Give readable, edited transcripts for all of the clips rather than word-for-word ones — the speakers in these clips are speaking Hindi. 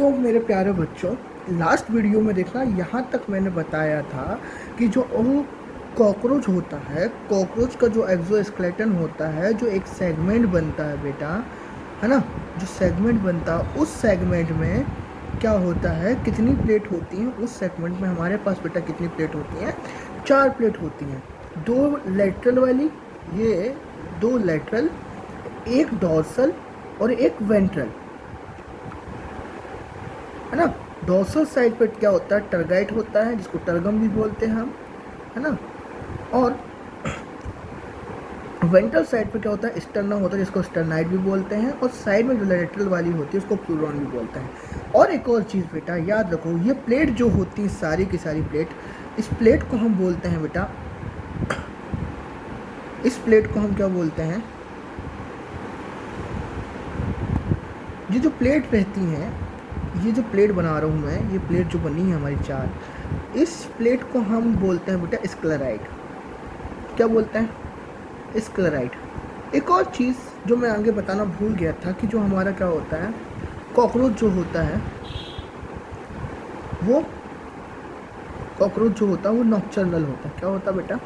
तो मेरे प्यारे बच्चों, लास्ट वीडियो में देखना, यहाँ तक मैंने बताया था कि जो वो कॉकरोच होता है, कॉकरोच का जो एक्सोस्केलेटन होता है, जो एक सेगमेंट बनता है बेटा, है ना, जो सेगमेंट बनता है उस सेगमेंट में क्या होता है, कितनी प्लेट होती हैं उस सेगमेंट में हमारे पास बेटा, कितनी प्लेट होती हैं? 4 प्लेट होती हैं। 2 लेटरल वाली, ये 2 लेटरल, एक डॉर्सल और एक वेंट्रल, है ना। डॉर्सल साइड पे क्या होता है? टरगाइट होता है, जिसको टरगम भी बोलते हैं हम, है ना। और वेंट्रल साइड पे क्या होता है? स्टर्ना होता है, जिसको स्टर्नाइट भी बोलते हैं। और साइड में जो लेटरल वाली होती है उसको प्लूरॉन भी बोलते हैं। और एक और चीज़ बेटा याद रखो, ये प्लेट जो होती है सारी की सारी प्लेट, इस प्लेट को हम बोलते हैं बेटा, इस प्लेट को हम क्या बोलते हैं? ये जो प्लेट रहती हैं, ये जो प्लेट बना रहा हूँ मैं, ये प्लेट जो बनी है हमारी 4, इस प्लेट को हम बोलते हैं बेटा स्क्लेराइड। क्या बोलते हैं? स्क्लेराइड। एक और चीज़ जो मैं आगे बताना भूल गया था कि जो हमारा क्या होता है, कॉकरोच जो होता है, वो कॉकरोच जो होता है वो नॉकटर्नल होता है। क्या होता है बेटा?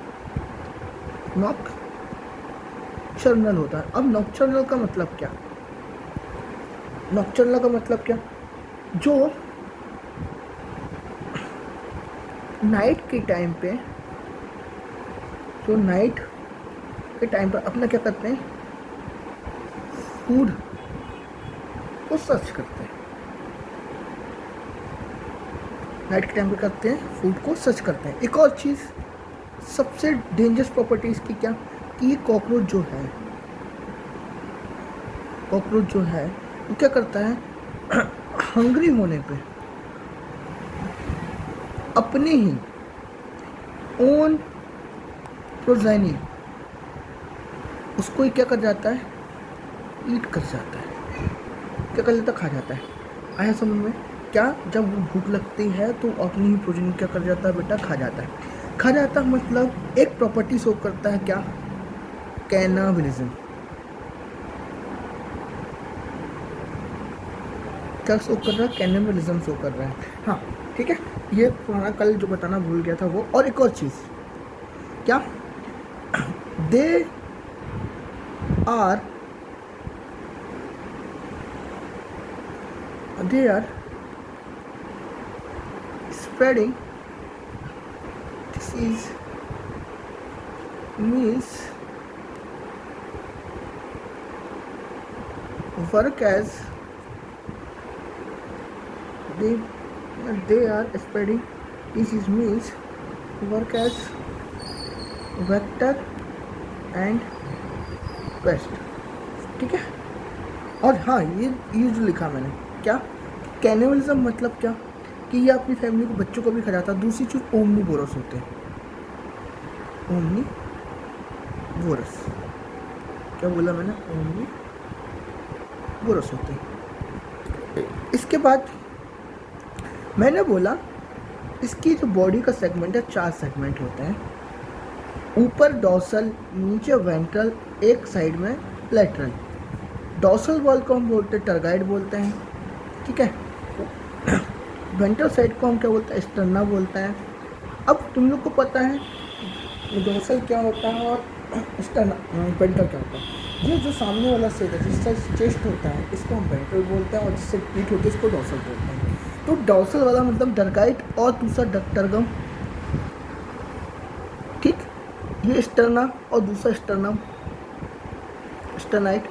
नॉकटर्नल होता है। अब नॉकटर्नल का मतलब क्या? नॉकटर्नल का मतलब क्या? जो नाइट के टाइम पे, जो नाइट के टाइम पर अपना क्या करते हैं, फूड को सर्च करते हैं। नाइट के टाइम पे करते हैं, फूड को सर्च करते हैं। एक और चीज़ सबसे डेंजरस प्रॉपर्टीज की क्या, कि ये कॉकरोच जो है, कॉकरोच जो है वो क्या करता है, हंग्री होने पे अपने ही ओन प्रोजाइनी उसको ही क्या कर जाता है, ईट कर जाता है। क्या कर लेता? खा जाता है। आया समझ में? क्या, जब वो भूख लगती है तो अपनी ही प्रोटीन क्या कर जाता है बेटा? खा जाता है। खा जाता है मतलब एक प्रॉपर्टी शो करता है, क्या? कैनाबिलिज्म। क्या शो कर रहा है? कैनिबलिज्म शो कर रहा है। हाँ ठीक है, ये पुराना कल जो बताना भूल गया था वो। और एक और चीज़ क्या, they are spreading disease means work as they are spreading disease means work as vector and pest। ठीक है। और हाँ, ये जो लिखा मैंने, क्या कैनिबलिज्म मतलब क्या, कि ये अपनी फैमिली को, बच्चों को भी खा जाता है। दूसरी चीज़ ओमनीवोरस होते हैं। ओमनीवोरस, क्या बोला मैंने? ओमनीवोरस होते हैं। इसके बाद मैंने बोला इसकी जो बॉडी का सेगमेंट है, 4 सेगमेंट होते हैं। ऊपर डॉर्सल, नीचे वेंट्रल, एक साइड में लेटरल। डॉर्सल वॉल को हम बोलते हैं टरगाइड बोलते हैं, ठीक है। वेंट्रल साइड को हम क्या बोलते हैं? स्टर्ना बोलते हैं। अब तुम लोग को पता है डॉर्सल क्या होता है और स्टर्ना वेंट्रल क्या होता है। ये जो सामने वाला सेट है, जिसका चेस्ट होता है, इसको हम वेंट्रल बोलते हैं, और जिससे पीठ होती है इसको डॉर्सल बोलते हैं। तो डॉर्सल वाला मतलब टरगाइड और दूसरा टरगम, ठीक। ये स्टर्ना और दूसरा स्टर्नम, स्टर्नाइट,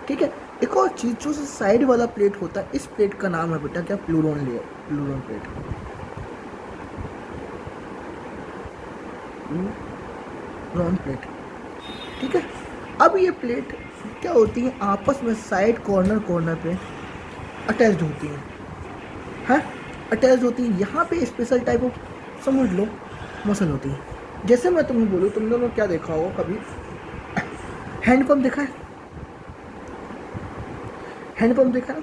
ठीक है। एक और चीज़, जो साइड वाला प्लेट होता है, इस प्लेट का नाम है बेटा क्या? Pleuron layer, pleuron plate, pleuron plate, ठीक है। अब ये प्लेट क्या होती है, आपस में साइड कॉर्नर पे अटैच्ड होती हैं, अटैच्ड होती है। यहाँ पे स्पेशल टाइप ऑफ, समझ लो, मसल होती है। जैसे मैं तुम्हें बोलूँ, तुम लोगों ने क्या देखा हो कभी? हैंडपम्प देखा है? हैंडपम्प देखा है?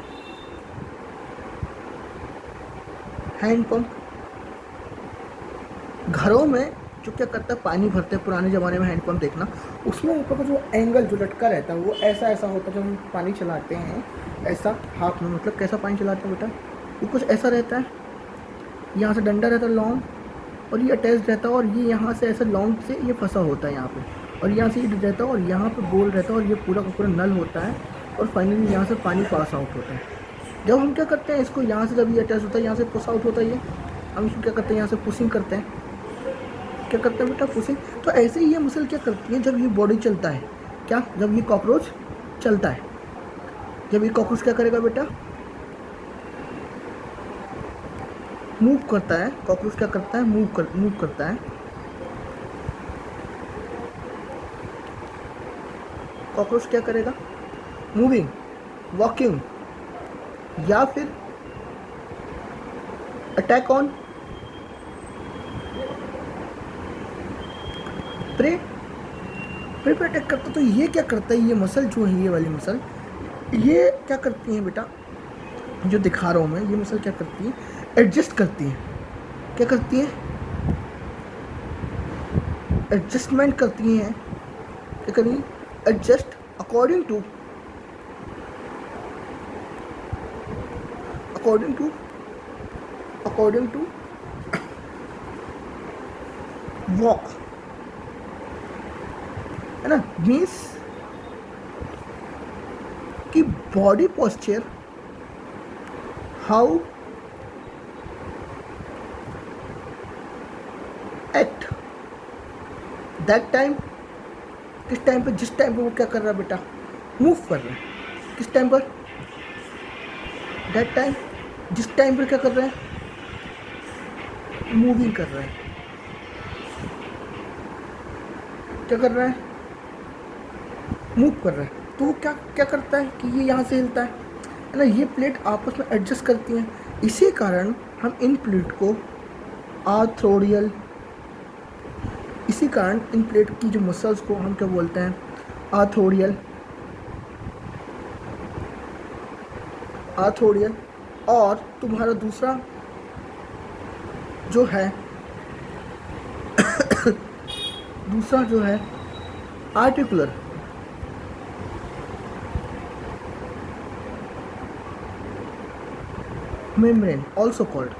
हैंडपम्प घरों में जो क्या करता है, पानी भरते हैं। पुराने ज़माने में हैंडपम्प देखना, उसमें ऊपर का जो एंगल जो लटका रहता है वो ऐसा ऐसा होता है। जब हम पानी चलाते हैं ऐसा हाथ में, मतलब कैसा पानी चलाते हैं बेटा? ये कुछ ऐसा रहता है, यहाँ से डंडा रहता है लॉन्ग, और ये अटैच रहता है, और ये यहाँ से ऐसे लॉन्ग से ये फंसा होता है यहाँ पे, और यहाँ से ये रहता है, और यहाँ पे गोल रहता है, और ये पूरा का पूरा नल होता है, और फाइनली यहाँ से पानी पास आउट होता है। जब हम क्या करते हैं इसको, यहाँ से जब ये अटैच होता है, यहाँ से पुश आउट होता है ये, हम इसको क्या करते हैं, यहाँ से पुशिंग करते हैं। क्या करते हैं बेटा, पुशिंग। तो ऐसे ही ये मसल क्या करती है जब ये बॉडी चलता है, क्या, जब ये कॉकरोच चलता है, जब ये कॉकरोच क्या करेगा बेटा, मूव करता है। कॉकरोच क्या करता है, मूव करता है। कॉकरोच क्या करेगा, मूविंग, वॉकिंग, या फिर अटैक ऑन प्रे। प्रे पे अटैक करता। तो ये क्या करता है, ये मसल जो है, ये वाली मसल, ये क्या करती है बेटा, जो दिखा रहा हूँ मैं, ये मसल क्या करती है, एडजस्ट करती है। क्या करती है, एडजस्टमेंट करती हैं। क्या करेंगी, एडजस्ट अकॉर्डिंग टू वॉक, है ना, मीन्स कि body posture, how act that time, किस टाइम पे, जिस टाइम पे वो क्या कर रहा है बेटा, मूव कर रहा है। किस टाइम पर, दैट टाइम, जिस टाइम पर क्या कर रहा है, मूविंग कर रहा है। क्या कर रहा है, मूव कर रहा है। तो वो क्या क्या करता है कि ये यहाँ से हिलता है ना, ये प्लेट आपस में एडजस्ट करती हैं। इसी कारण हम इन प्लेट को आर्थोडियल, इसी कारण इन प्लेट की जो मसल्स को हम क्या बोलते हैं, आर्थोडियल। और तुम्हारा दूसरा जो है दूसरा जो है आर्टिकुलर। मेम्ब्रेन ऑल्सो कॉल्ड,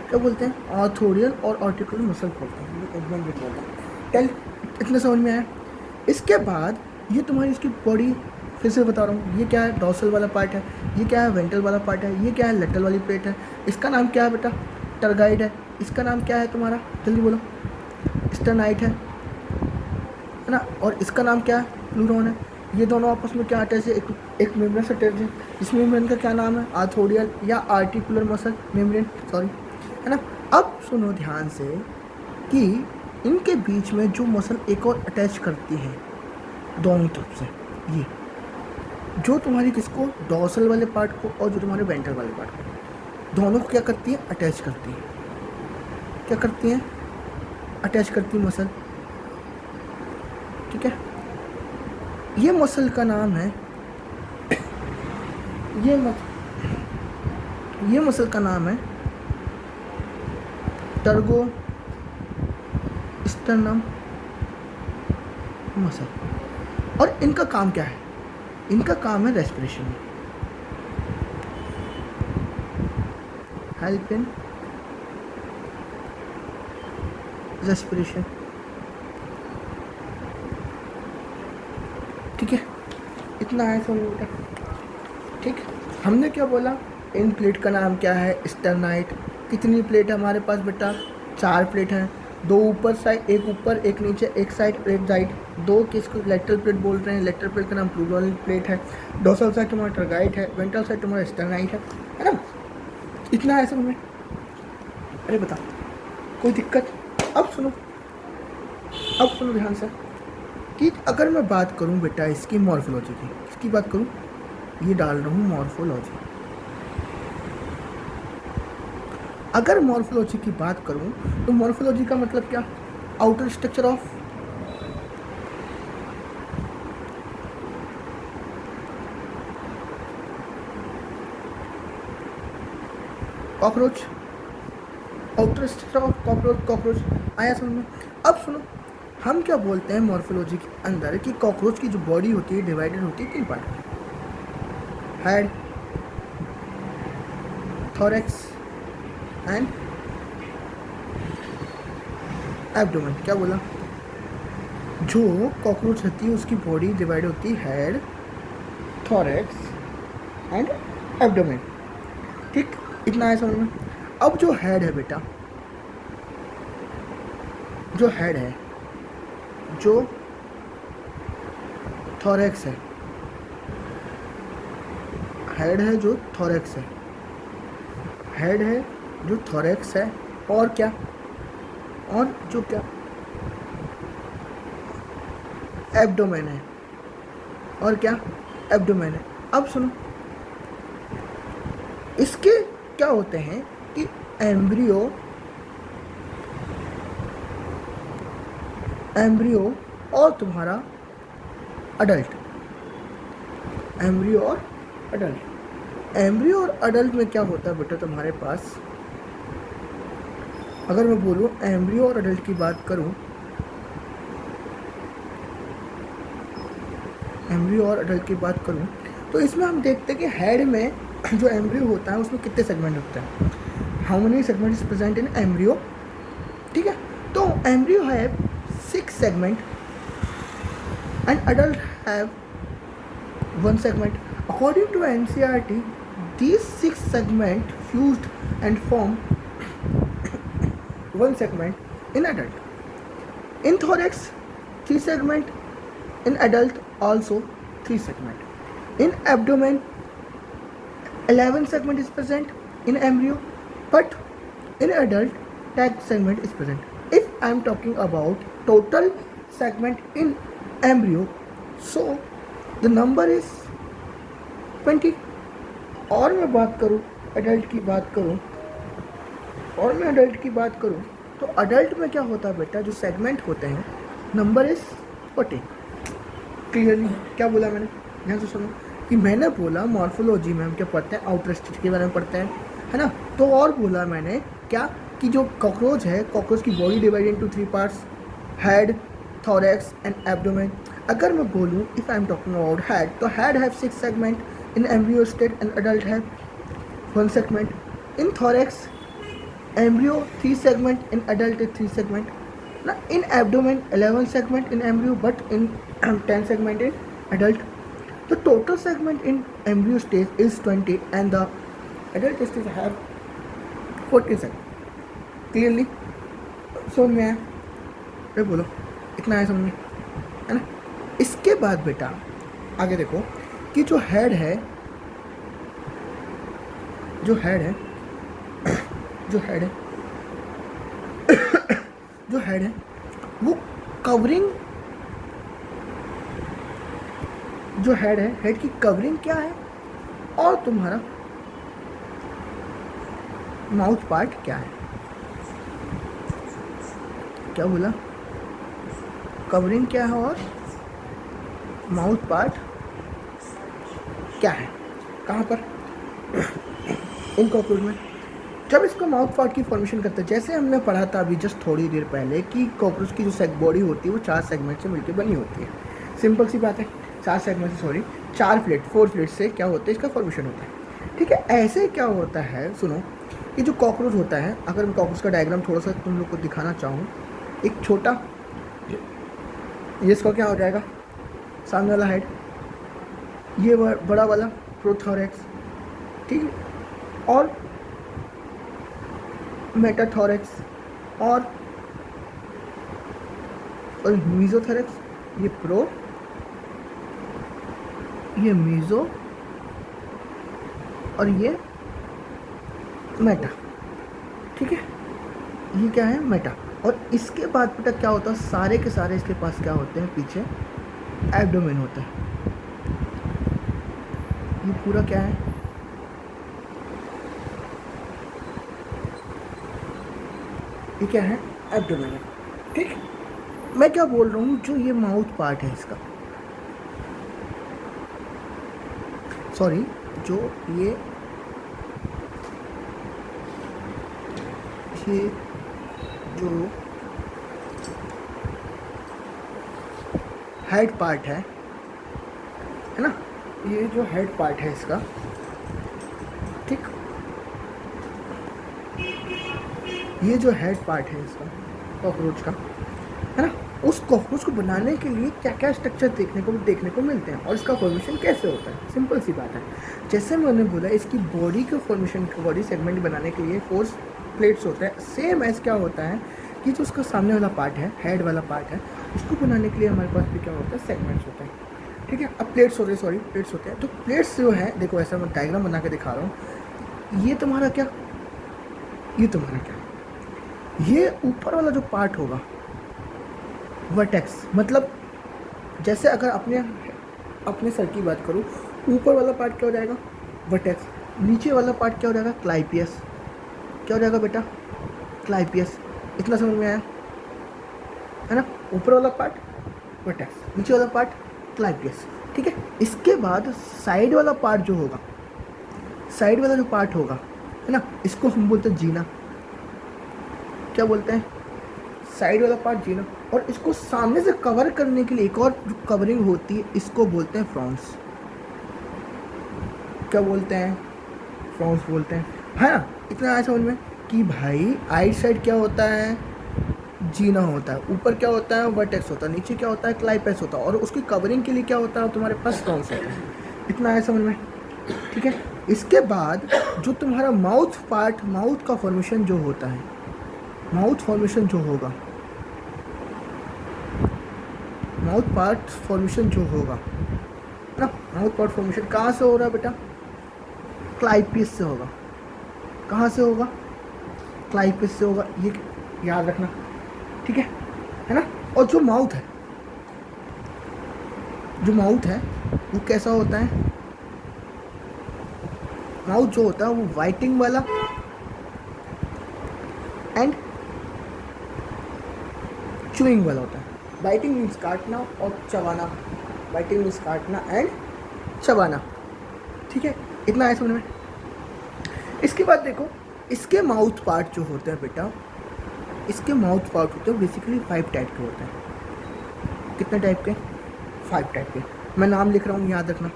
क्या बोलते हैं, आर्थोडियल और आर्टिकुलर मसल बोलते हैं। टेल, इतने समझ में आया। इसके बाद ये तुम्हारी इसकी बॉडी, फिर से बता रहा हूँ, ये क्या है, डॉर्सल वाला पार्ट है, ये क्या है, वेंट्रल वाला पार्ट है, ये क्या है, लेटरल वाली प्लेट है। इसका नाम क्या है बेटा, टरगाइड है। इसका नाम क्या है तुम्हारा, जल्दी बोलो, स्टर्नाइट है ना। और इसका नाम क्या है, प्लूरॉन है। ये दोनों आपस में क्या अटैच है, एक मेम्ब्रेन से अटैच है। इस मेम्ब्रेन का क्या नाम है, आर्थोडियल या आर्टिकुलर मसल मेम्ब्रेन, सॉरी, है ना। अब सुनो ध्यान से कि इनके बीच में जो मसल एक और अटैच करती है दोनों तरफ से, ये जो तुम्हारी किसको, डॉर्सल वाले पार्ट को और जो तुम्हारे वेंट्रल वाले पार्ट को, दोनों को क्या करती है, अटैच करती है। क्या करती हैं, अटैच करती है मसल। ठीक है, ये मसल का नाम है, ये मसल का नाम है टर्गो स्टर्नम मसल। और इनका काम क्या है, इनका काम है रेस्पिरेशन, हेल्प इन रेस्पिरेशन। ठीक है, इतना है समझ बेटा। ठीक, हमने क्या बोला, इन प्लेट का नाम क्या है, स्टर्नाइट। कितनी प्लेट है हमारे पास बेटा, 4 प्लेट हैं, 2 ऊपर साइड, एक ऊपर एक नीचे, एक साइड एक साइड, 2 किसको लेटरल प्लेट बोल रहे हैं। लेटरल प्लेट का नाम प्लूरल प्लेट है, डोर्सल साइड तुम्हारा टरगाइट है, वेंट्रल साइड तुम्हारा स्टर्नाइट है ना। इतना है समझ में। अरे बता, कोई दिक्कत। अब सुनो ध्यान से कि अगर मैं बात करूं बेटा इसकी मॉर्फोलॉजी की, किसकी बात करूं, ये डाल रहा हूं मॉर्फोलॉजी। अगर मॉर्फोलॉजी की बात करूं तो मॉर्फोलॉजी का मतलब क्या, outer structure of cockroach, outer structure of cockroach आया समझ में। अब सुनो, हम क्या बोलते हैं मॉर्फोलॉजी के अंदर कि कॉकरोच की जो बॉडी होती है डिवाइडेड होती है 3 पार्ट में। Head, thorax and abdomen. क्या बोला? जो कॉकरोच रहती है उसकी बॉडी डिवाइड होती है हेड, थोरैक्स एंड एब्डोमेन। ठीक, इतना है समझ में। अब जो हेड है बेटा, जो हेड है, जो थोरैक्स है, हेड है जो थोरैक्स है, हेड है जो थोरैक्स है, और क्या, और जो क्या, एब्डोमेन है, और क्या, एब्डोमेन है। अब सुनो, इसके क्या होते हैं कि एम्ब्रियो, एम्ब्रियो और तुम्हारा अडल्ट, एम्ब्रियो और अडल्ट, एम्ब्रियो और अडल्ट में क्या होता है बेटा तुम्हारे पास? अगर मैं बोलूँ एम्ब्रियो और अडल्ट की बात करूँ, एम्ब्रियो और अडल्ट की बात करूँ तो इसमें हम देखते हैं कि हेड में जो एम्ब्रियो होता है उसमें कितने सेगमेंट होते हैं, how many segment is present in embryo. ठीक है, तो embryo have 6 segment and adult have 1 segment. According to NCERT, these 6 segments fused and form 1 segment in adult. In thorax, 3 segment. In adult, also 3 segment. In abdomen, 11 segment is present in embryo, but in adult, 10 segment is present. If I am talking about total segment in embryo, so the number is 20. और मैं बात करूँ एडल्ट की बात करूँ, और मैं एडल्ट की बात करूँ तो अडल्ट में क्या होता है बेटा, जो सेगमेंट होते हैं नंबर इज 40। क्लियरली क्या बोला मैंने? ध्यान से सुनो कि मैंने बोला मॉर्फोलॉजी में हम क्या पढ़ते हैं, आउटर स्टिच के बारे में पढ़ते हैं, है ना। तो और बोला मैंने क्या कि जो कॉकरोच है, कॉकरोच की body divide into 3 parts, head, thorax and abdomen. अगर मैं बोलूँ if I am talking about head, तो head have 6 segment in embryo state and adult have 1 segment. In thorax, embryo 3 segment, in adult 3 segment. Now in abdomen 11 segment in embryo, but in 10 segment in adult. The total segment in embryo stage is 20 and the adult stage have 40 segment. Clearly समझ में आया? अरे बोलो, इतना है समझ में, है ना। इसके बाद बेटा आगे देखो कि जो हेड है, जो हेड है, जो हेड है, जो हेड है वो कवरिंग, जो हेड है, हेड की कवरिंग क्या है, और तुम्हारा माउथ पार्ट क्या है? क्या बोला? कवरिंग क्या है और माउथ पार्ट क्या है? कहाँ पर? इन कॉकरोच में। जब इसको माउथ पार्ट की फॉर्मेशन करते हैं, जैसे हमने पढ़ा था अभी जस्ट थोड़ी देर पहले कि कॉकरोच की जो बॉडी होती है वो 4 सेगमेंट से मिलकर बनी होती है। सिंपल सी बात है, 4 सेगमेंट से, सॉरी 4 प्लेट, 4 प्लेट से क्या होता है, इसका फॉर्मेशन होता है। ठीक है, ऐसे क्या होता है, सुनो कि जो कॉकरोच होता है, अगर मैं कॉकरोच का डायग्राम थोड़ा सा तुम लोग को दिखाना चाहूँ, एक छोटा, ये इसका क्या हो जाएगा, सामने वाला हेड, ये बड़ा वाला प्रोथोरैक्स, ठीक है, और मेटाथोरैक्स और मीजोथोरैक्स, ये प्रो, ये मीजो, और ये मेटा। ठीक है, ये क्या है, मेटा। और इसके बाद बेटा क्या होता है, सारे के सारे इसके पास क्या होते हैं, पीछे एब्डोमेन होता है। ये पूरा क्या है, ये क्या है, एब्डोमेन है। ठीक, मैं क्या बोल रहा हूँ, जो ये माउथ पार्ट है इसका, सॉरी, जो ये जो हेड पार्ट है ना, ये जो हेड पार्ट है इसका, ठीक, ये जो हेड पार्ट है इसका कॉकरोच का, है ना, उस कॉकरोच को बनाने के लिए क्या क्या स्ट्रक्चर देखने को मिलते हैं और इसका फॉर्मेशन कैसे होता है। सिंपल सी बात है, जैसे मैंने बोला इसकी बॉडी के फॉर्मेशन, बॉडी सेगमेंट बनाने के लिए 4 प्लेट्स होते हैं। सेम एज क्या होता है कि जो उसका सामने वाला पार्ट है, हेड वाला पार्ट है, उसको बनाने के लिए हमारे पास भी क्या होता है, सेगमेंट्स होते हैं। ठीक है, अब प्लेट्स होते हैं। तो प्लेट्स जो है, देखो ऐसा मैं डायग्राम बना के दिखा रहा हूँ। ये तुम्हारा क्या, ये तुम्हारा क्या, ये ऊपर वाला जो पार्ट होगा वर्टेक्स, मतलब जैसे अगर अपने सर की बात करूँ, ऊपर वाला पार्ट क्या हो जाएगा, वर्टेक्स। नीचे वाला पार्ट क्या हो जाएगा, क्लाइपियस। क्या हो जाएगा बेटा, क्लाइपियस। इतना समझ में आया है ना। ऊपर वाला पार्ट वर्टेक्स, नीचे वाला पार्ट क्लाइपियस। ठीक है, इसके बाद साइड वाला पार्ट जो होगा, साइड वाला जो पार्ट होगा, है ना, इसको हम बोलते हैं जीना। क्या बोलते हैं, साइड वाला पार्ट जीना। और इसको सामने से कवर करने के लिए एक और जो कवरिंग होती है, इसको बोलते हैं फ्रॉन्स। क्या बोलते हैं, फ्रॉन्स बोलते हैं, है ना। इतना आया समझ में कि भाई आइट साइड क्या होता है, जीना होता है, ऊपर क्या होता है, वर्टेक्स होता है, नीचे क्या होता है, क्लाइपेस होता है, और उसकी कवरिंग के लिए क्या होता है, तुम्हारे पास फ्रॉन्स होता है। इतना आया समझ में, ठीक है। इसके बाद जो तुम्हारा माउथ पार्ट, माउथ का फॉर्मेशन जो होता है, माउथ फॉर्मेशन जो होगा, माउथ पार्ट फॉर्मेशन जो होगा ना, माउथ पार्ट फॉर्मेशन कहाँ से हो रहा है बेटा, क्लाइपिस से होगा। कहाँ से होगा, क्लाइपिस से होगा, ये याद रखना, ठीक है ना। और जो माउथ है, जो माउथ है वो कैसा होता है, माउथ जो होता है वो वाइटिंग वाला एंड चूइंग वाला होता है। बाइटिंग मीन्स काटना और चबाना, बाइटिंग मीन्स काटना एंड चबाना, ठीक है। इतना है समझ में। इसके बाद देखो, इसके माउथ पार्ट जो होते हैं बेटा, इसके माउथ पार्ट होते हैं बेसिकली 5 टाइप के होते हैं। कितने टाइप के, 5 टाइप के। मैं नाम लिख रहा हूँ, याद रखना,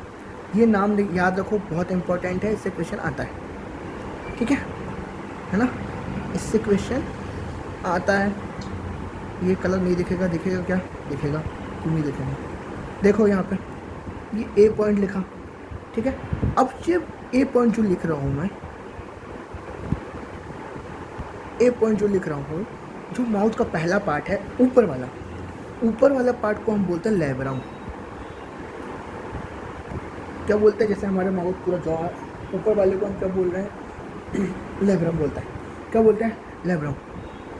ये नाम याद रखो, बहुत इंपॉर्टेंट है, इससे क्वेश्चन आता है, ठीक है ना, इससे क्वेश्चन आता है। ये कलर नहीं दिखेगा, दिखेगा क्या, दिखेगा, क्यों नहीं दिखेगा, देखो यहाँ पे ये ए पॉइंट लिखा, ठीक है। अब जब ए पॉइंट जो लिख रहा हूँ मैं, ए पॉइंट जो लिख रहा हूँ, जो माउथ का पहला पार्ट है, ऊपर वाला पार्ट को हम बोलते हैं लेब्रम। क्या बोलते हैं, जैसे हमारे माउथ पूरा जॉ है, ऊपर वाले को हम क्या बोल रहे हैं, लेब्रम बोलता है। क्या बोलते हैं, लेब्रम।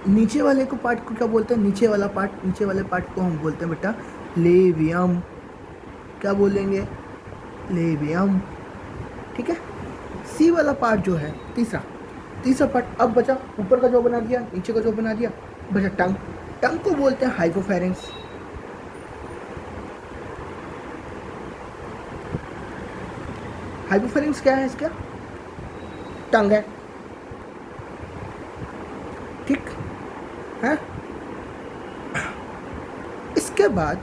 नीचे वाले को पार्ट को क्या बोलते हैं, नीचे वाला पार्ट, नीचे वाले पार्ट को हम बोलते हैं बेटा लेवियम। क्या बोलेंगे, लेवियम, ठीक है। सी वाला पार्ट जो है, तीसरा पार्ट, अब बचा ऊपर का जो बना दिया, नीचे का जो बना दिया, बचा टंग। टंग को बोलते हैं हाइपोफेरेंस। हाइपोफेरेंस क्या है, इसका टंग है, ठीक है। इसके बाद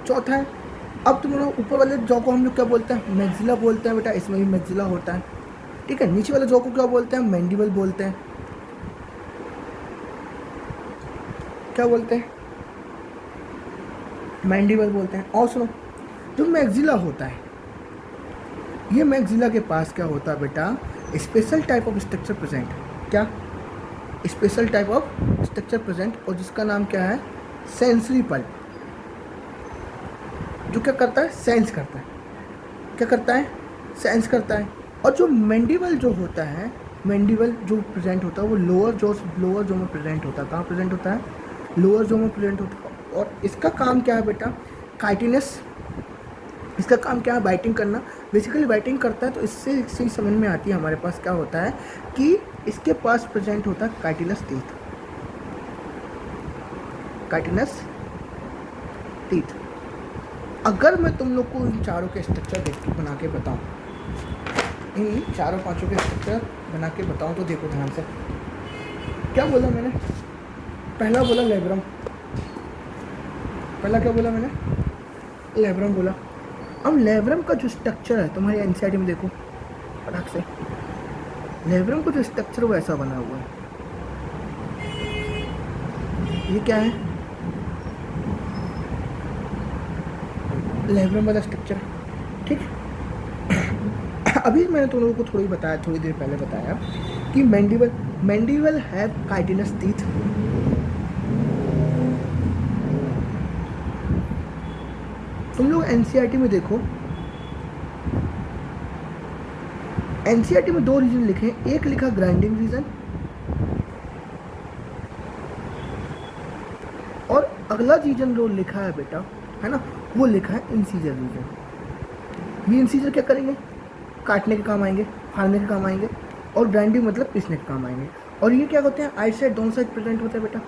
चौथा है, अब तुम लोग ऊपर वाले जॉ को हम लोग क्या बोलते हैं, मैक्सिला बोलते हैं बेटा, इसमें भी मैक्सिला होता है, ठीक है। नीचे वाले जॉ को क्या बोलते हैं, मैंडिबल बोलते हैं। क्या बोलते हैं, मैंडिबल बोलते हैं। और सुनो, जो मैक्सिला होता है, ये मैक्सिला के पास क्या होता है बेटा, special type of structure present. क्या, special type of structure present, और जिसका नाम क्या है, सेंसरी पल्प। जो क्या करता है, सेंस करता है। क्या करता है, सेंस करता है। और जो मैंडिबल जो होता है, मैंडिबल जो प्रेजेंट होता है वो लोअर जो में प्रेजेंट होता है। कहाँ प्रेजेंट होता है, लोअर जो में प्रेजेंट होता है। और इसका काम क्या है बेटा, काइटिनस। इसका काम क्या है, बाइटिंग करना, बेसिकली बाइटिंग करता है। तो इससे समझ में आती है हमारे पास क्या होता है कि इसके पास प्रेजेंट होता है काइटिनस टीथ, काइटिनस टीथ। अगर मैं तुम लोग को इन चारों के स्ट्रक्चर बना के बताऊँ, इन चारों पांचों के स्ट्रक्चर बना के बताऊँ, तो देखो ध्यान से। क्या बोला मैंने, पहला बोला लेब्रम, पहला क्या बोला मैंने, लेब्रम बोला। अब लेब्रम का जो स्ट्रक्चर है तुम्हारी एनसीईआरटी में देखो फटाक से, लेब्रम का जो स्ट्रक्चर वो ऐसा बना हुआ है। ये क्या है? लेब्रम वाला स्ट्रक्चर, ठीक है। अभी मैंने तुम लोगों को थोड़ी बताया, थोड़ी देर पहले बताया कि मैंडिबल हैव काइटिनस टीथ। तुम लोग एनसीईआरटी में देखो, एनसीईआरटी में 2 रीजन लिखे हैं, एक लिखा ग्राइंडिंग रीजन और अगला रीजन जो लिखा है बेटा, है ना, वो लिखा है इंसीजर रीजन। ये इंसीजर क्या करेंगे? काटने के काम आएंगे, फाड़ने के काम आएंगे, और ग्राइंडिंग मतलब पीसने के काम आएंगे। और ये क्या होते हैं? आइट साइड, दोनों साइड प्रेजेंट होते हैं बेटा।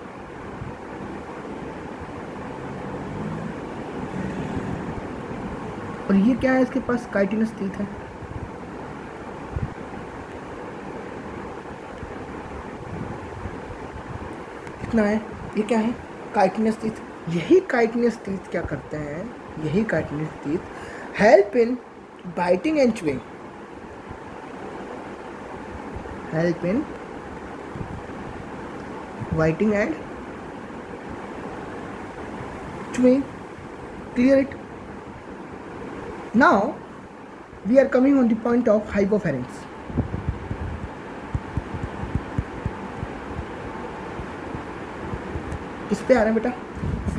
और ये क्या है? इसके पास काइटिनस टीथ है। इतना है। ये क्या है? Chitinous teeth. यही काइटिनस टीथ क्या करते हैं? यही chitinous teeth help in biting and chewing, help in biting and chewing. Clear it? Now we are coming on the point of hypopharynx. किस पे आ रहा है बेटा?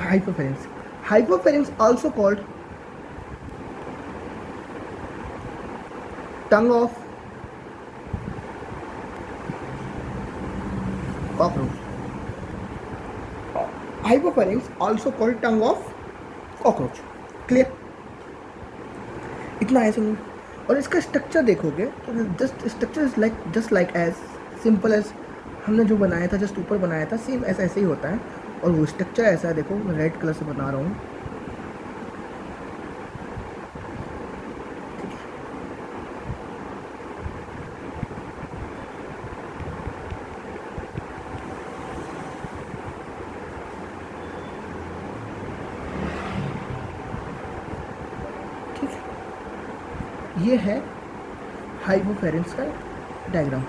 Hypopharynx. Hypopharynx also called tongue of cockroach. Hypopharynx also called tongue of cockroach. Clear? इतना है समझ। और इसका स्ट्रक्चर देखोगे तो just structure is like just like as simple as हमने जो बनाया था, जस्ट ऊपर बनाया था, सेम ऐसा ऐसे ही होता है। और वो स्ट्रक्चर ऐसा है, देखो मैं रेड कलर से बना रहा हूँ। ठीक है, ये है हाइपोफेरेंस का डायग्राम।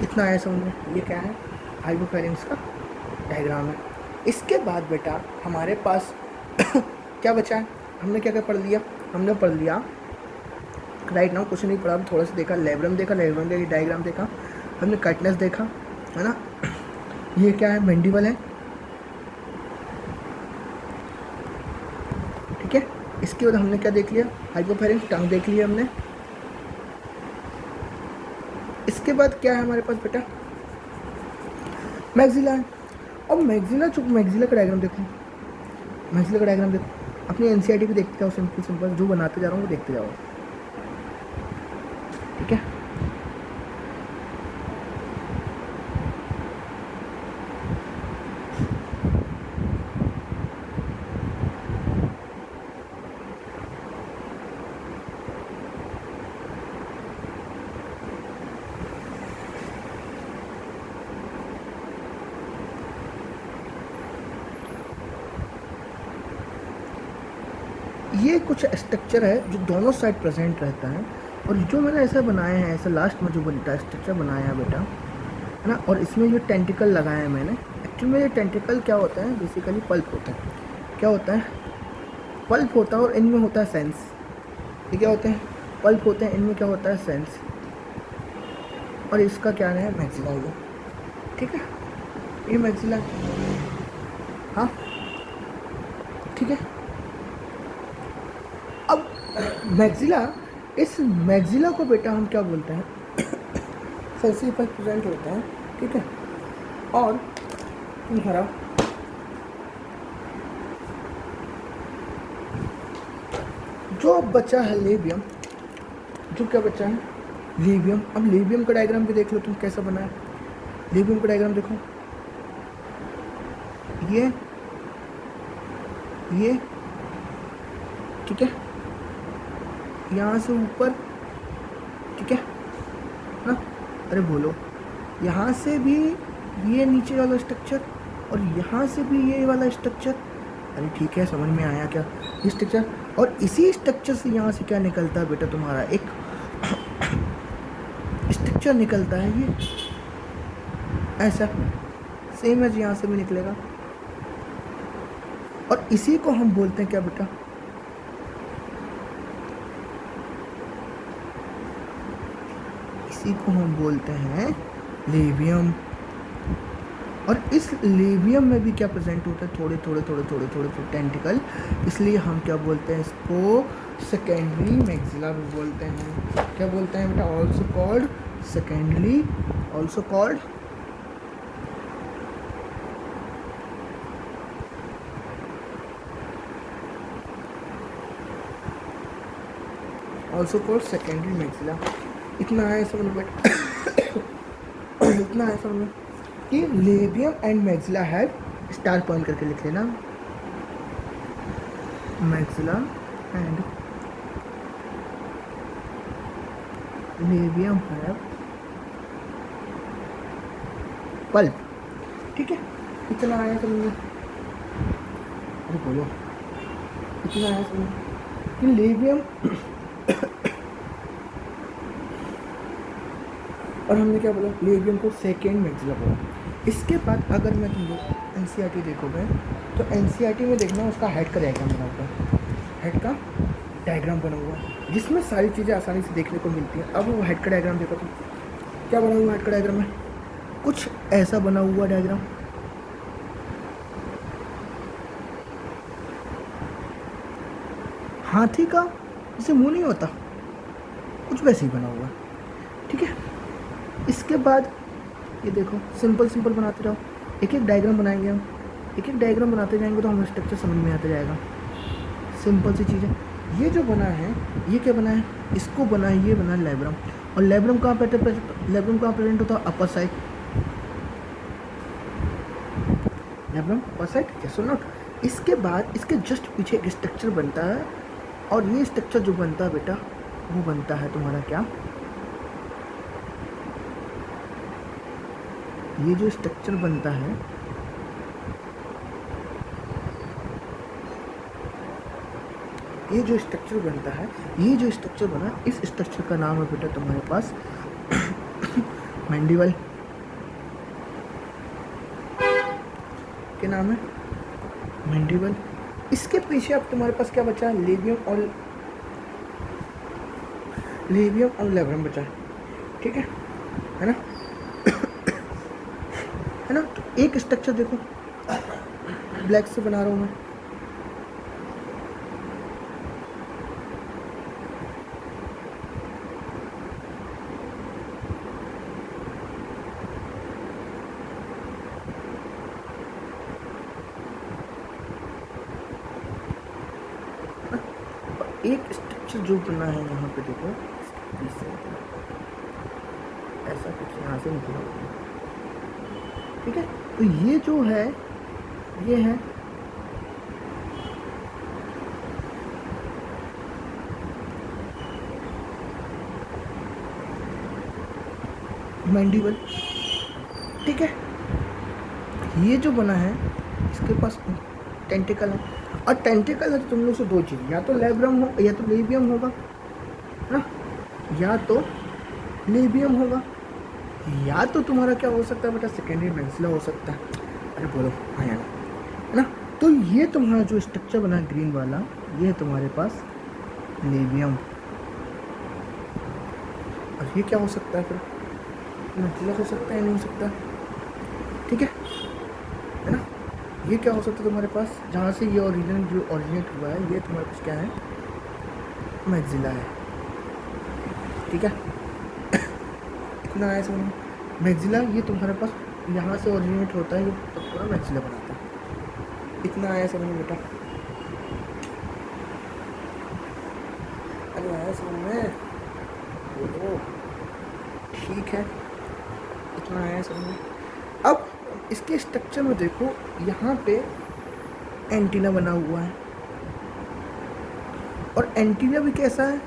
इतना है समझ में। ये क्या है? हाइपोफेरेंस का डायग्राम है। इसके बाद बेटा हमारे पास क्या बचा है? हमने क्या क्या पढ़ लिया? हमने पढ़ लिया राइट नाउ, कुछ नहीं पढ़ा, थोड़ा सा देखा, लेब्रम देखा, लेब्रम देखा, डायग्राम देखा, हमने काइटिनस देखा, है ना। ये क्या है? मैंडिबल है, ठीक है। इसके बाद हमने क्या देख लिया? हाइपोफेरेंस, टंग देख लिया हमने। इसके बाद क्या है हमारे पास बेटा? मैक्सिला है। और मैक्सिला का डायग्राम देखो, मैक्सिला का डायग्राम देखो, अपनी एनसीईआरटी भी देखते जाओ, सिंपल सिंपल जो बनाते जा रहा हूँ वो देखते जाओ, ठीक है। ये कुछ स्ट्रक्चर है जो दोनों साइड प्रेजेंट रहता है। और जो मैंने ऐसा बनाया है, ऐसा लास्ट में जो बनता स्ट्रक्चर बनाया है बेटा, है ना। और इसमें जो टेंटिकल लगाया है मैंने, एक्चुअली में ये टेंटिकल क्या होता है? बेसिकली पल्प होता है। क्या होता है? पल्प होता है। और इनमें होता है सेंस। ये क्या होते हैं? पल्प होते हैं, इनमें क्या होता है? सेंस। और इसका क्या है? मैक्सिला है, ठीक है। ये मैक्सिला, हाँ ठीक है। अब मैक्सिला, इस मैक्सिला को बेटा हम क्या बोलते हैं? सेंसरी पर प्रेजेंट होता है, ठीक है। और तुम्हारा जो अब बचा है लेबियम, जो क्या बचा है? लेबियम। अब लेबियम का डायग्राम भी देख लो तुम कैसा बना है। लेबियम का डायग्राम देखो, ये ठीक है, यहाँ से ऊपर, ठीक है ना। अरे बोलो, यहाँ से भी ये नीचे वाला स्ट्रक्चर, और यहाँ से भी ये वाला स्ट्रक्चर। अरे ठीक है, समझ में आया क्या स्ट्रक्चर। और इसी स्ट्रक्चर से यहाँ से क्या निकलता है बेटा, तुम्हारा एक स्ट्रक्चर निकलता है ये ऐसा, सेम एज यहाँ से भी निकलेगा। और इसी को हम बोलते हैं क्या बेटा, इसी को हम बोलते हैं लेवियम। और इस लेवियम में भी क्या प्रेजेंट होता है, थोड़े थोड़े थोड़े थोड़े थोड़े थोड़े टेंटिकल, इसलिए हम क्या बोलते हैं इसको, सेकेंडरी मैक्सिला भी बोलते हैं। क्या बोलते हैं बेटा, also called secondary, also called secondary maxilla. इतना है समझ में बेटा इतना है समझ में कि labium and maxilla have, star point करके लिख लेना, maxilla and labium have pulp. ठीक है, इतना आया समझ में। अरे बोलो, इतना आया समझ में कि लेबियम और हमने क्या बोला, लेबियम को सेकेंड मैक्सिला बोला। इसके बाद अगर मैं तुम लोग एनसीईआरटी देखोगे तो एनसीईआरटी में देखना उसका हेड का डायग्राम बना हुआ है, हेड का डायग्राम बना हुआ है जिसमें सारी चीज़ें आसानी से देखने को मिलती हैं। अब वो हेड का डायग्राम देखो तो क्या बना हुआ हेड का डायग्राम में, कुछ ऐसा बना हुआ डायग्राम। हाथी का जैसे मुंह नहीं होता, कुछ वैसे ही बना हुआ। ठीक है, इसके बाद ये देखो, सिंपल सिंपल बनाते रहो, एक एक डायग्राम बनाएंगे हम, एक एक डायग्राम बनाते जाएंगे तो हमें स्ट्रक्चर समझ में आता जाएगा। सिंपल सी चीज़ है। ये जो बना है ये क्या बना है, इसको बना है, ये बना है लेब्रम। और लेब्रम कहाँ प्रेजेंट होता है, upper side. Labrum upper side, yes और नॉट। इसके बाद इसके जस्ट पीछे एक स्ट्रक्चर बनता है, और ये स्ट्रक्चर जो बनता है बेटा वो बनता है तुम्हारा क्या, ये जो स्ट्रक्चर बनता है, ये जो स्ट्रक्चर बनता है, ये जो स्ट्रक्चर बना, इस स्ट्रक्चर का नाम है बेटा तुम्हारे पास मैंडिबल। क्या नाम है, मैंडिबल। इसके पीछे अब तुम्हारे पास क्या बचा, लेबियम और लेब्रम बचा है। ठीक है ना, है ना। तो एक स्ट्रक्चर देखो, ब्लैक से बना रहा हूँ मैं, एक स्ट्रक्चर जो बना है यहाँ पे देखो, ऐसा कुछ यहाँ से निकला। ठीक है, तो ये जो है ये है मैंडिबल। ठीक है, ये जो बना है इसके पास टेंटिकल है, और टेंटिकल है तो तुम लोग से दो चीज़, या तो लेब्रम हो या तो लेबियम होगा, है ना, या तो लेबियम होगा, या तो तुम्हारा क्या हो सकता है बेटा, सेकेंडरी मैक्सिला हो सकता है। अरे बोलो हाँ या ना, है ना। तो ये तुम्हारा जो स्ट्रक्चर बना है ग्रीन वाला, ये है तुम्हारे पास लेबियम। और ये क्या हो सकता है फिर, मैक्सिला हो सकता है, नहीं हो सकता। ठीक है ना। ये क्या हो सकता है तुम्हारे पास, जहाँ से ये ओरिजिनेट हुआ है, ये तुम्हारे पास क्या है, मैक्सिला है। ठीक है, इतना है समझ में। मैक्सिला ये तुम्हारे पास यहाँ से ओरिजिनेट होता है, ये पूरा मैक्सिला बनाता है। इतना आया समझ में बेटा, अरे आया समझ में, ओ ठीक है, इतना आया समझ में। अब इसके स्ट्रक्चर में देखो, यहाँ पे एंटीना बना हुआ है, और एंटीना भी कैसा है,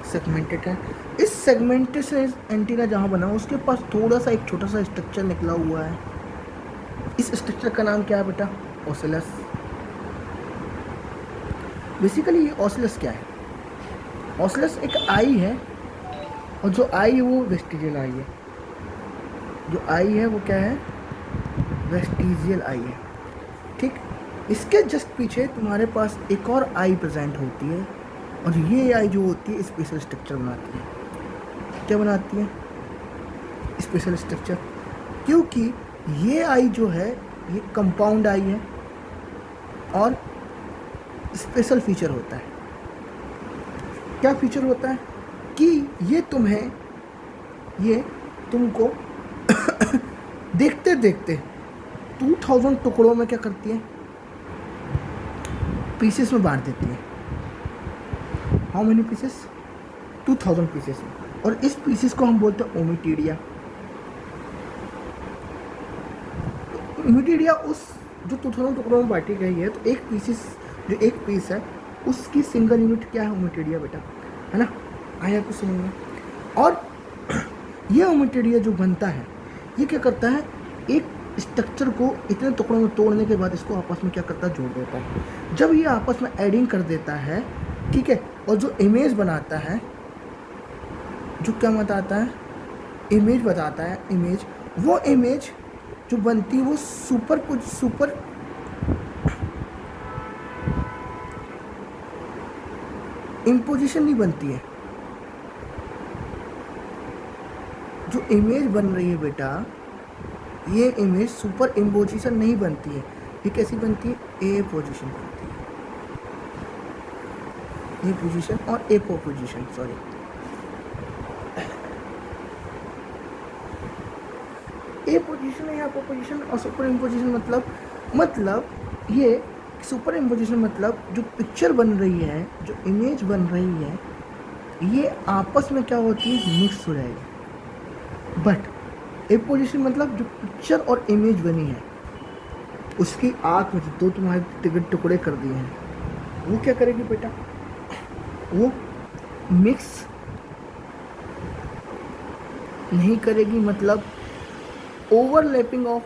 सेगमेंटेड है। इस सेगमेंटेड से एंटीना जहाँ बना उसके पास थोड़ा सा एक छोटा सा स्ट्रक्चर निकला हुआ है। इस स्ट्रक्चर का नाम क्या है बेटा? ऑसिलस। बेसिकली ये ऑसिलस क्या है? ऑसिलस एक आई है, और जो आई है वो वेस्टिजियल आई है। जो आई है वो क्या है? वेस्टिजियल आई है। ठीक, इसके जस्ट पीछे तुम्हारे पास एक और आई प्रेजेंट होती है, और ये आई जो होती है स्पेशल स्ट्रक्चर बनाती है। क्या बनाती है? Special structure. क्योंकि ये आई जो है ये कंपाउंड आई है, और स्पेशल फीचर होता है। क्या फीचर होता है? कि ये तुमको देखते देखते 2000 टुकड़ों में क्या करती है? पीसेस में बांट देती है। How many pieces? 2000 पीसेस में। और इस पीसेस को हम बोलते हैं ओमिटीडिया। ओमिटीडिया उस जो 2000 टुकड़ों में बांटी गई है, तो जो एक पीस है उसकी सिंगल यूनिट क्या है? ओमिटीडिया बेटा, है ना? आया कुछ समझ में? और ये ओमिटीडिया जो बनता है ये क्या करता है? एक स्ट्रक्चर को इतने टुकड़ों में तोड़ने के बाद इसको आपस में क्या करता है? जोड़ देता है। जब ये आपस में एडिंग कर देता है, ठीक है, और जो इमेज बनाता है, जो क्या बताता है? इमेज बताता है। इमेज, वो इमेज जो बनती है वो सुपर इम्पोजिशन नहीं बनती है। जो इमेज बन रही है बेटा, ये इमेज सुपर इम्पोजिशन नहीं बनती है। ये कैसी बनती है? ए पोजीशन बनती है। ए पोजीशन और एपो पोजीशन, सॉरी। ए पोजीशन या एपो पोजीशन और सुपर इम्पोजिशन मतलब ये सुपर इम्पोजिशन मतलब जो पिक्चर बन रही है, जो इमेज बन रही है, ये आपस में क्या होती है? मिक्स हो जाएगी। बट एक पोजीशन मतलब जो पिक्चर और इमेज बनी है उसकी आँख में दो तुम्हारे टुकड़े कर दिए हैं, वो क्या करेगी बेटा? वो मिक्स नहीं करेगी, मतलब overlapping of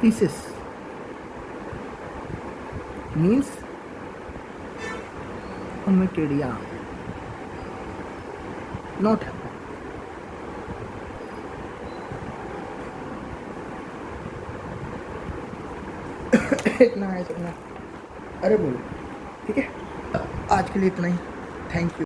pieces means ommatidia not happen. इतना है, इतना। अरे बोलो, ठीक है, आज के लिए इतना ही। Thank you.